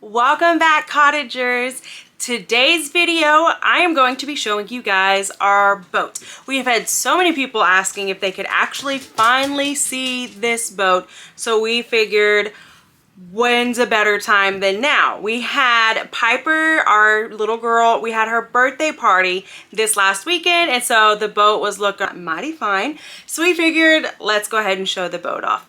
Welcome back, cottagers. Today's video, I am going to be showing you guys our boat. We have had so many people asking if they could actually finally see this boat, so we figured when's a better time than now. We had Piper, our little girl, we had her birthday party this last weekend, and so the boat was looking mighty fine. So we figured let's go ahead and show the boat off.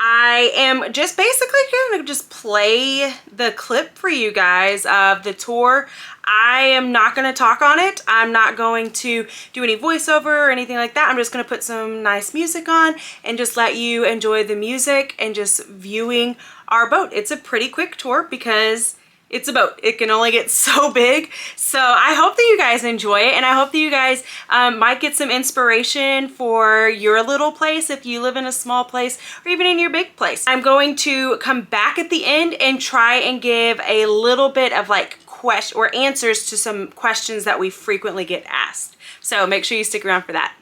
I am just basically gonna just play the clip for you guys of the tour. I am not gonna talk on it. I'm not going to do any voiceover or anything like that. I'm just gonna put some nice music on and just let you enjoy the music and just viewing our boat. It's a pretty quick tour because it's a boat. It can only get so big. So I hope that you guys enjoy it, and I hope that you guys might get some inspiration for your little place if you live in a small place or even in your big place. I'm going to come back at the end and try and give a little bit of like question or answers to some questions that we frequently get asked. So make sure you stick around for that.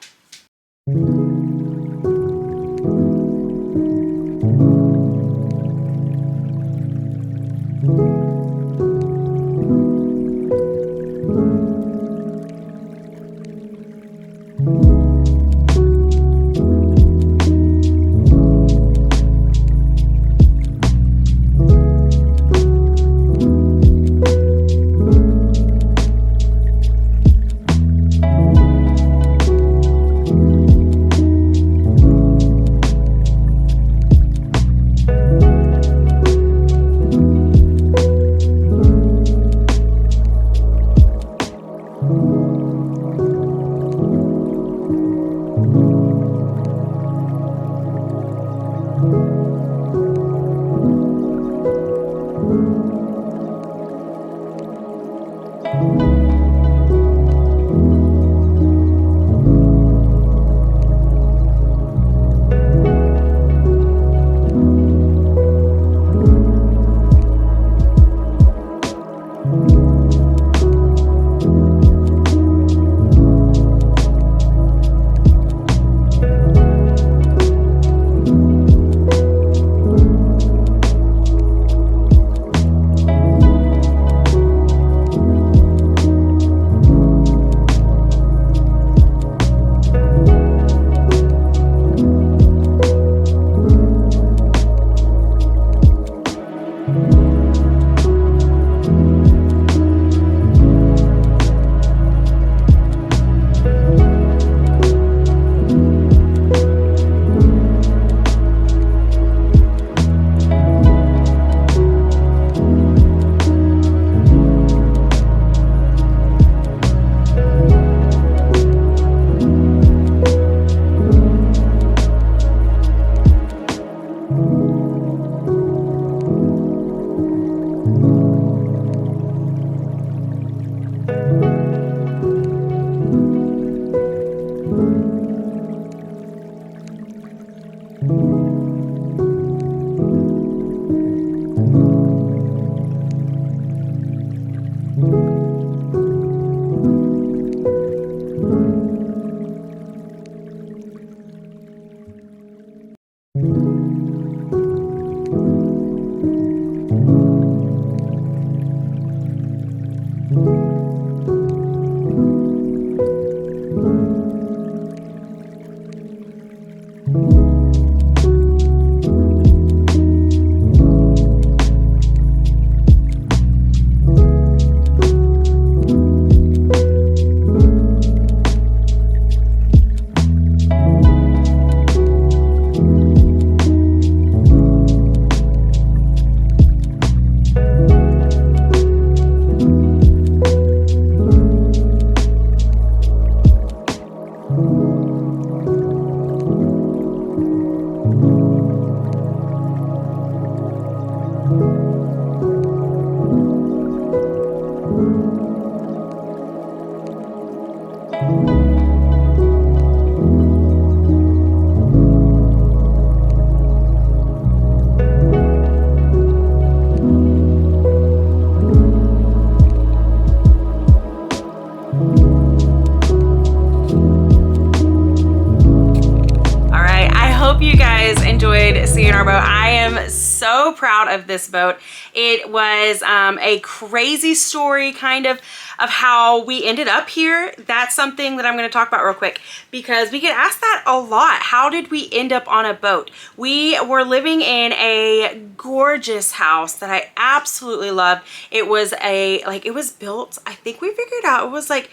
enjoyed seeing our boat. I am so proud of this boat. It was a crazy story kind of how we ended up here. That's something that I'm going to talk about real quick because we get asked that a lot. How did we end up on a boat? We were living in a gorgeous house that I absolutely loved. It was it was built, I think we figured out it was like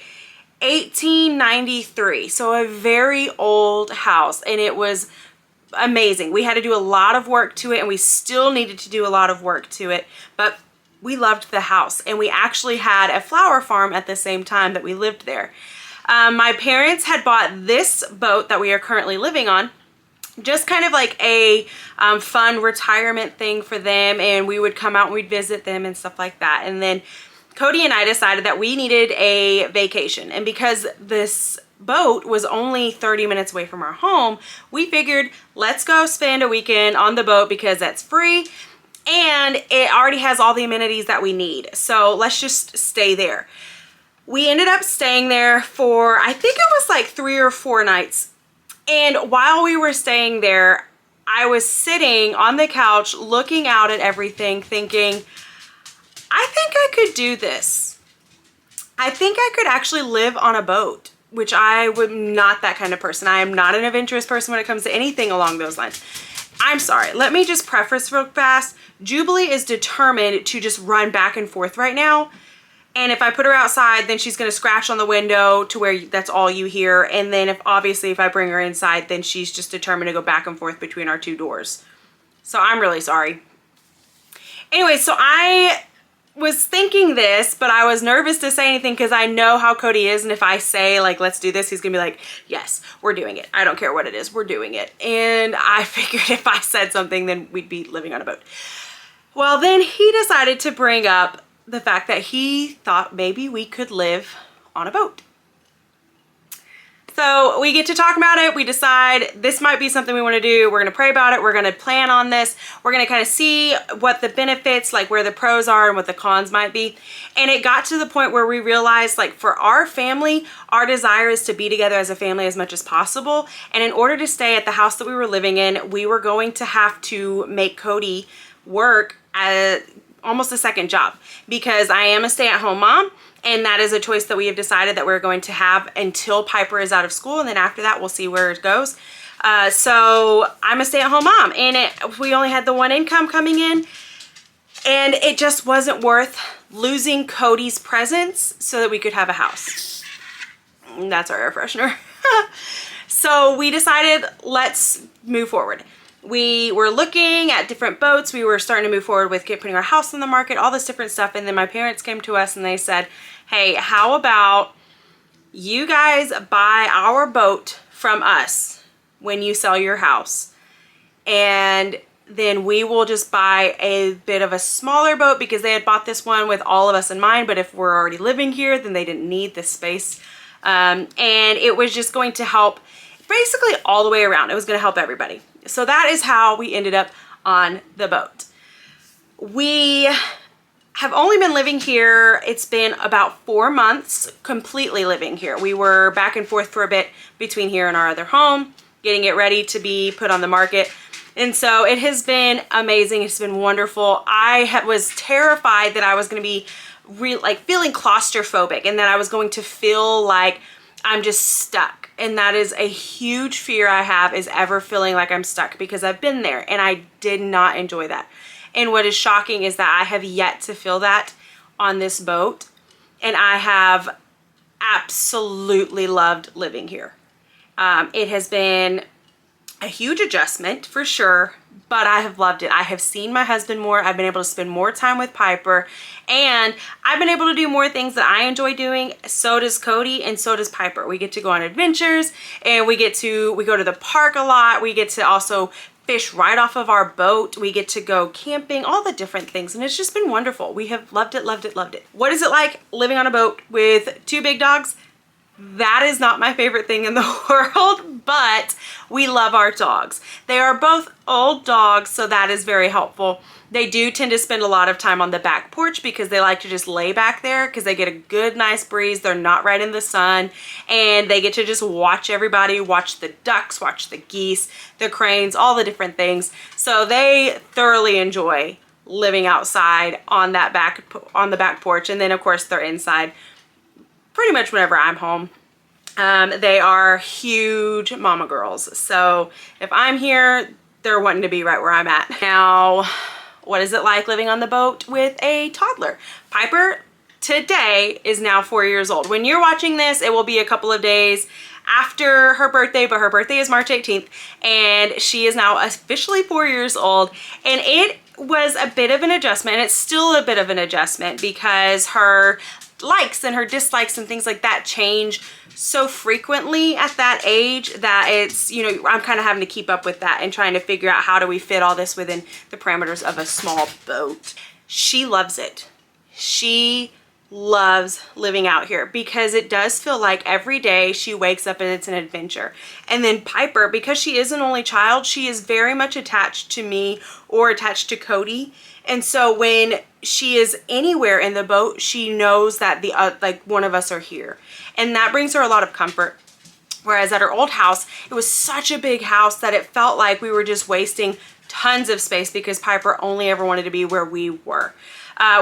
1893, so a very old house, and it was amazing. We had to do a lot of work to it, and we still needed to do a lot of work to it, but we loved the house, and we actually had a flower farm at the same time that we lived there. My parents had bought this boat that we are currently living on, just kind of like a fun retirement thing for them, and we would come out and we'd visit them and stuff like that. And then Cody and I decided that we needed a vacation, and because this boat was only 30 minutes away from our home, we figured let's go spend a weekend on the boat because that's free and it already has all the amenities that we need. So let's just stay there. We ended up staying there for, I think it was like 3 or 4 nights. And while we were staying there, I was sitting on the couch looking out at everything thinking, I think I could do this. I think I could actually live on a boat, which I would not that kind of person. I am not an adventurous person when it comes to anything along those lines. I'm sorry. Let me just preface real fast. Jubilee is determined to just run back and forth right now. And if I put her outside, then she's going to scratch on the window to where that's all you hear. And then if I bring her inside, then she's just determined to go back and forth between our 2 doors. So I'm really sorry. Anyway, so I was thinking this, but I was nervous to say anything because I know how Cody is, and if I say like let's do this, he's gonna be like, yes, we're doing it. I don't care what it is, we're doing it. And I figured if I said something, then we'd be living on a boat. Well, then he decided to bring up the fact that he thought maybe we could live on a boat. So we get to talk about it. We decide this might be something we want to do. We're going to pray about it. We're going to plan on this. We're going to kind of see what the benefits, like where the pros are and what the cons might be. And it got to the point where we realized, like, for our family, our desire is to be together as a family as much as possible. And in order to stay at the house that we were living in, we were going to have to make Cody work at almost a second job because I am a stay-at-home mom. And that is a choice that we have decided that we're going to have until Piper is out of school. And then after that, we'll see where it goes. So I'm a stay-at-home mom, and we only had the one income coming in. And it just wasn't worth losing Cody's presence so that we could have a house. And that's our air freshener. So we decided, let's move forward. We were looking at different boats. We were starting to move forward with putting our house on the market, all this different stuff. And then my parents came to us and they said, hey, how about you guys buy our boat from us when you sell your house? And then we will just buy a bit of a smaller boat because they had bought this one with all of us in mind. But if we're already living here, then they didn't need this space. And it was just going to help basically all the way around. It was going to help everybody. So that is how we ended up on the boat. We have only been living here, it's been about 4 months completely living here. We were back and forth for a bit between here and our other home, getting it ready to be put on the market. And so it has been amazing. It's been wonderful. I was terrified that I was going to be feeling claustrophobic and that I was going to feel like I'm just stuck. And that is a huge fear I have, is ever feeling like I'm stuck, because I've been there and I did not enjoy that. And what is shocking is that I have yet to feel that on this boat. And I have absolutely loved living here. It has been a huge adjustment for sure, but I have loved it. I have seen my husband more. I've been able to spend more time with Piper, and I've been able to do more things that I enjoy doing. So does Cody, and so does Piper. We get to go on adventures, and we go to the park a lot. We get to also fish right off of our boat. We get to go camping, all the different things, and it's just been wonderful. We have loved it, loved it, loved it. What is it like living on a boat with 2 big dogs? That is not my favorite thing in the world, but we love our dogs. They are both old dogs, so that is very helpful. They do tend to spend a lot of time on the back porch because they like to just lay back there because they get a good, nice breeze. They're not right in the sun, and they get to just watch everybody, watch the ducks, watch the geese, the cranes, all the different things. So they thoroughly enjoy living outside on that on the back porch, and then of course they're inside pretty much whenever I'm home. They are huge mama girls. So if I'm here, they're wanting to be right where I'm at. Now, what is it like living on the boat with a toddler? Piper today is now 4 years old. When you're watching this, it will be a couple of days after her birthday, but her birthday is March 18th, and she is now officially 4 years old. And it was a bit of an adjustment, and it's still a bit of an adjustment because her likes and her dislikes and things like that change so frequently at that age that it's, you know, I'm kind of having to keep up with that and trying to figure out how do we fit all this within the parameters of a small boat. She loves it. She loves living out here because it does feel like every day she wakes up and it's an adventure. And then Piper, because she is an only child, she is very much attached to me or attached to Cody. And so when she is anywhere in the boat, she knows that the like one of us are here, and that brings her a lot of comfort. Whereas at her old house, it was such a big house that it felt like we were just wasting tons of space because Piper only ever wanted to be where we were.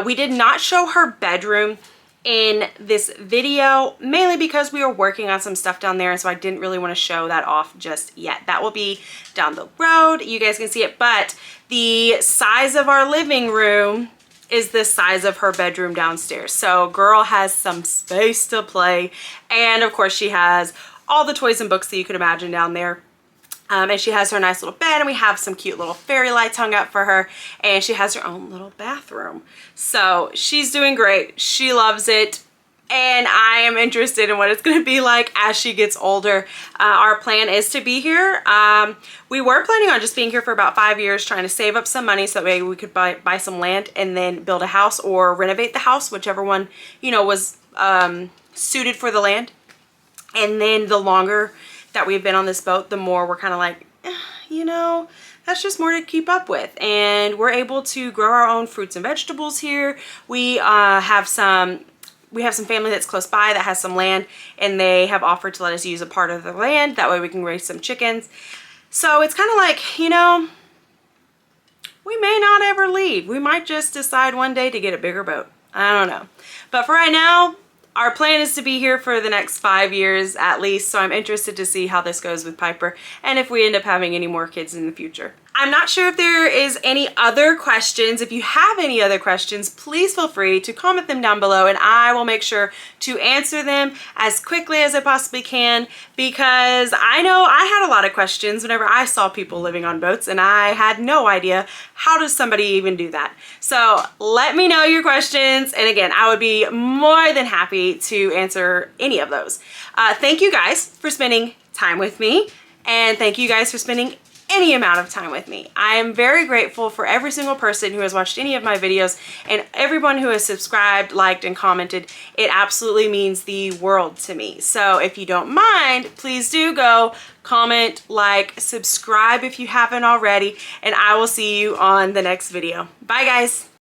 We did not show her bedroom in this video, mainly because we were working on some stuff down there, and so I didn't really want to show that off just yet. That will be down the road. You guys can see it, but the size of our living room is the size of her bedroom downstairs. So girl has some space to play, and of course she has all the toys and books that you could imagine down there. And she has her nice little bed, and we have some cute little fairy lights hung up for her, and she has her own little bathroom. So she's doing great. She loves it, and I am interested in what it's going to be like as she gets older. Our plan is to be here. We were planning on just being here for about 5 years, trying to save up some money so that way we could buy some land and then build a house or renovate the house, whichever one, you know, was suited for the land. And then the longer that we've been on this boat, the more we're kind of like, you know, that's just more to keep up with. And we're able to grow our own fruits and vegetables here. We have some family that's close by that has some land, and they have offered to let us use a part of the land. That way we can raise some chickens. So it's kind of like, you know, we may not ever leave. We might just decide one day to get a bigger boat. I don't know. But for right now, our plan is to be here for the next 5 years at least, so I'm interested to see how this goes with Piper and if we end up having any more kids in the future. I'm not sure if there is any other questions. If you have any other questions, please feel free to comment them down below, and I will make sure to answer them as quickly as I possibly can, because I know I had a lot of questions whenever I saw people living on boats, and I had no idea how does somebody even do that. So let me know your questions, and again, I would be more than happy to answer any of those. Thank you guys for spending time with me, and thank you guys for spending any amount of time with me. I am very grateful for every single person who has watched any of my videos and everyone who has subscribed, liked, and commented. It absolutely means the world to me. So if you don't mind, please do go comment, like, subscribe if you haven't already, and I will see you on the next video. Bye guys.